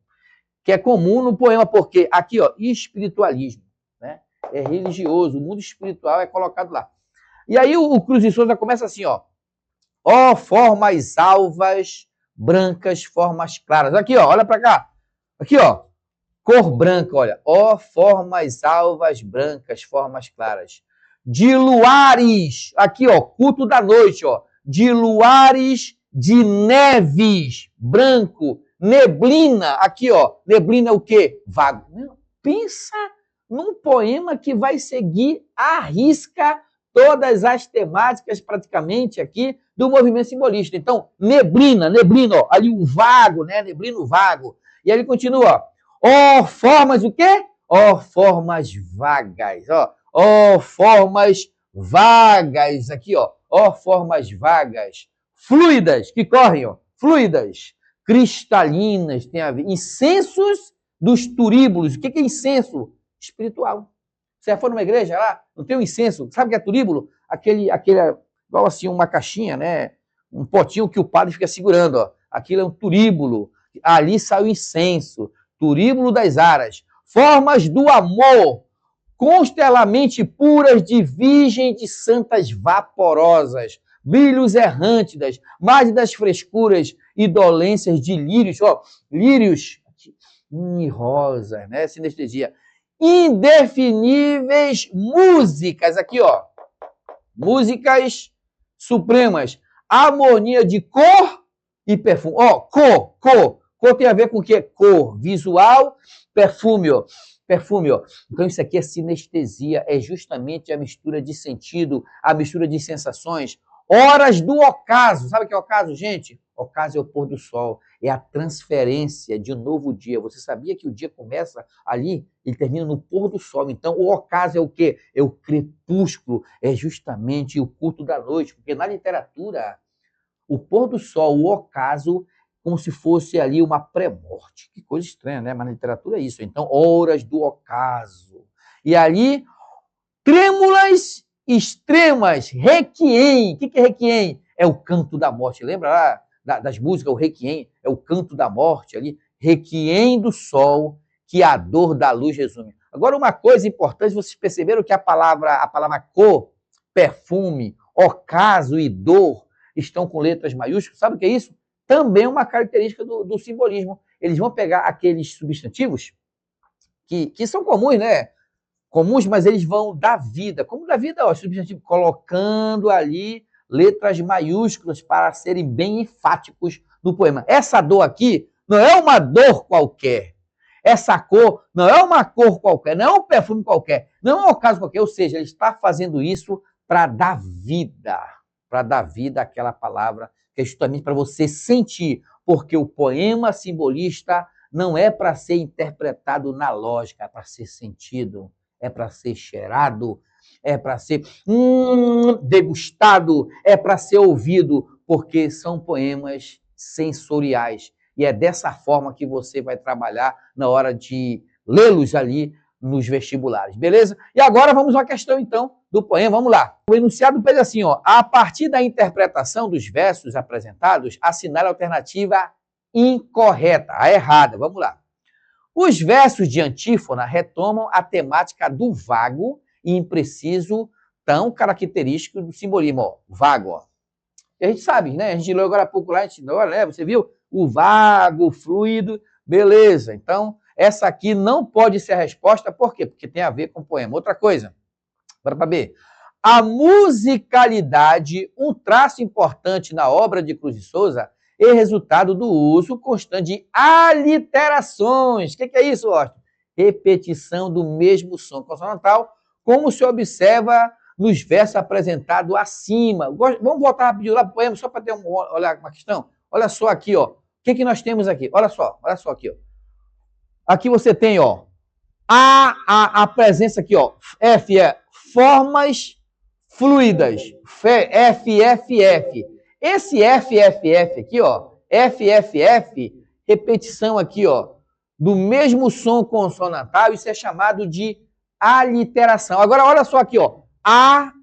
que é comum no poema, porque aqui, ó, espiritualismo, né? É religioso, o mundo espiritual é colocado lá. E aí o Cruz de Souza começa assim, ó. Ó, formas alvas, brancas, formas claras. Aqui, ó, olha para cá. Aqui, ó, cor branca, olha. Ó, formas alvas, brancas, formas claras. De luares, aqui, ó, culto da noite, ó. De luares, de neves, branco, neblina, aqui, ó. Neblina é o quê? Vago. Pensa num poema que vai seguir à risca todas as temáticas praticamente aqui do movimento simbolista. Então, neblina, ó, ali o vago, né? Neblina, o vago. E aí ele continua, ó, formas o quê? Ó, formas vagas, ó, formas vagas, aqui, ó, formas vagas, fluidas, que correm, ó, fluidas, cristalinas, tem a ver, incensos dos turíbulos. O que é incenso? Espiritual. Você for numa igreja lá, não tem um incenso, sabe o que é turíbulo? Aquele, igual assim, uma caixinha, né? Um potinho que o padre fica segurando, ó. Aquilo é um turíbulo. Ali sai o incenso, turíbulo das aras. Formas do amor, constelamente puras de virgem de santas vaporosas, brilhos errantes das mais das frescuras e dolências de lírios, ó, lírios rosas, né? Sinestesia. Indefiníveis músicas, aqui, ó, músicas supremas, harmonia de cor e perfume. Ó, cor tem a ver com o quê? Cor, visual, perfume, ó. Perfume, ó. Então isso aqui é sinestesia, é justamente a mistura de sentido, a mistura de sensações. Horas do ocaso, sabe o que é ocaso, gente? Ocaso é o pôr do sol, é a transferência de um novo dia. Você sabia que o dia começa ali e termina no pôr do sol? Então, o ocaso é o quê? É o crepúsculo, é justamente o culto da noite, porque na literatura, o pôr do sol, o ocaso, como se fosse ali uma pré-morte. Que coisa estranha, né? Mas na literatura é isso. Então, horas do ocaso. E ali, trêmulas extremas, requiem. O que é requiem? É o canto da morte. Lembra lá das músicas, o requiem? É o canto da morte ali. Requiem do sol, que a dor da luz resume. Agora, uma coisa importante, vocês perceberam que a palavra cor, perfume, ocaso e dor estão com letras maiúsculas. Sabe o que é isso? Também é uma característica do simbolismo. Eles vão pegar aqueles substantivos que são comuns, né? Comuns, mas eles vão dar vida. Como dar vida, ó, substantivo, colocando ali letras maiúsculas para serem bem enfáticos no poema. Essa dor aqui não é uma dor qualquer. Essa cor não é uma cor qualquer, não é um perfume qualquer, não é um ocaso qualquer. Ou seja, ele está fazendo isso para dar vida àquela palavra, que é justamente para você sentir, porque o poema simbolista não é para ser interpretado na lógica, é para ser sentido, é para ser cheirado, é para ser degustado, é para ser ouvido, porque são poemas sensoriais. E é dessa forma que você vai trabalhar na hora de lê-los ali nos vestibulares, beleza? E agora vamos à questão, então, do poema. Vamos lá. O enunciado pede assim, ó, a partir da interpretação dos versos apresentados, assinale a alternativa incorreta, a errada. Vamos lá. Os versos de antífona retomam a temática do vago e impreciso, tão característico do simbolismo, ó, vago, ó. E a gente sabe, né? A gente leu agora há pouco lá, a gente, agora, né? Você viu? O vago, o fluido, beleza. Então, essa aqui não pode ser a resposta, por quê? Porque tem a ver com o poema. Outra coisa, bora para B. A musicalidade, um traço importante na obra de Cruz de Souza, é resultado do uso constante de aliterações. O que é isso, Austin? Repetição do mesmo som consonantal, como se observa nos versos apresentados acima. Vamos voltar rapidinho lá para o poema, só para ter olhar uma questão? Olha só aqui, ó. O que nós temos aqui? Olha só aqui, ó. Aqui você tem, ó, a presença aqui, ó. F é formas fluidas. FFF. Esse FFF aqui, ó, FFF, repetição aqui, ó, do mesmo som consonantal, isso é chamado de aliteração. Agora, olha só aqui, ó. A.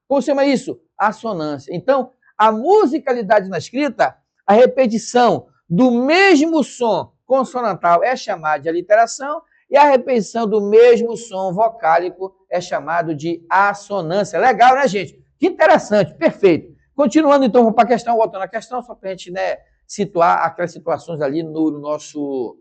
Como se chama isso? Assonância. Então, a musicalidade na escrita, a repetição do mesmo som consonantal é chamada de aliteração e a repetição do mesmo som vocálico é chamado de assonância. Legal, né, gente? Que interessante, perfeito. Continuando, então, vamos para a questão, voltando à questão, só para a gente, né, situar aquelas situações ali no nosso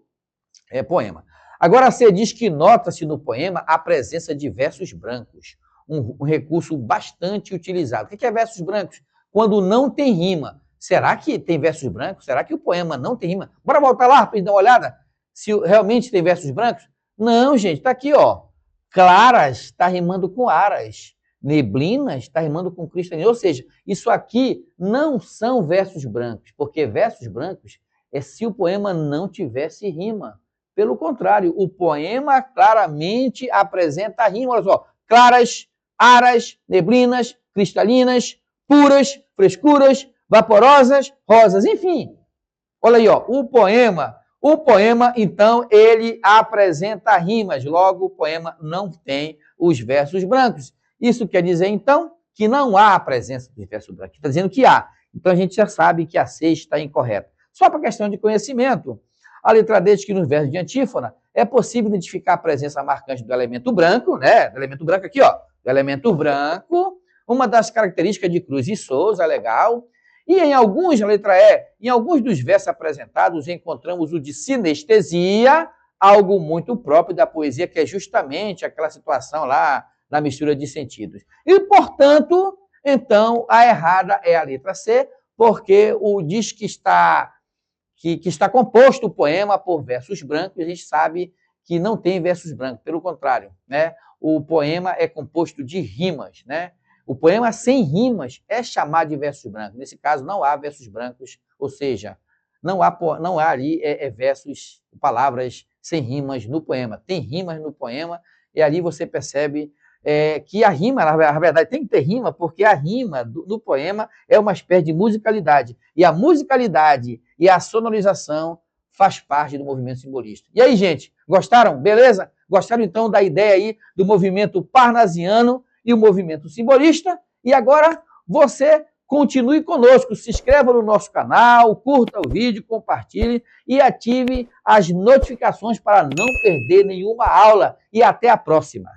poema. Agora, você diz que nota-se no poema a presença de versos brancos, um recurso bastante utilizado. O que é versos brancos? Quando não tem rima. Será que tem versos brancos? Será que o poema não tem rima? Bora voltar lá para dar uma olhada se realmente tem versos brancos? Não, gente, está aqui, ó. Claras está rimando com aras. Neblinas está rimando com cristalinas. Ou seja, isso aqui não são versos brancos, porque versos brancos é se o poema não tivesse rima. Pelo contrário, o poema claramente apresenta rima. Olha só, claras, aras, neblinas, cristalinas, puras, frescuras, vaporosas, rosas, enfim. Olha aí, ó, o poema, então, ele apresenta rimas, logo o poema não tem os versos brancos. Isso quer dizer, então, que não há a presença dos versos brancos. Está dizendo que há. Então, a gente já sabe que a C está incorreta. Só para questão de conhecimento, a letra D diz que nos versos de antífona é possível identificar a presença marcante do elemento branco, né? Do elemento branco aqui, ó. Do elemento branco, uma das características de Cruz e Souza, legal. E em alguns, a letra E, em alguns dos versos apresentados, encontramos o de sinestesia, algo muito próprio da poesia, que é justamente aquela situação lá na mistura de sentidos. E, portanto, então, a errada é a letra C, porque diz que está composto o poema por versos brancos, e a gente sabe que não tem versos brancos, pelo contrário, né? O poema é composto de rimas, né? O poema sem rimas é chamado de versos brancos. Nesse caso, não há versos brancos, ou seja, não há ali versos, palavras sem rimas no poema. Tem rimas no poema, e ali você percebe que a rima, na verdade, tem que ter rima, porque a rima do poema é uma espécie de musicalidade. E a musicalidade e a sonorização faz parte do movimento simbolista. E aí, gente, gostaram? Beleza? Gostaram, então, da ideia aí do movimento parnasiano e o movimento simbolista? E agora, você continue conosco, se inscreva no nosso canal, curta o vídeo, compartilhe e ative as notificações para não perder nenhuma aula. E até a próxima!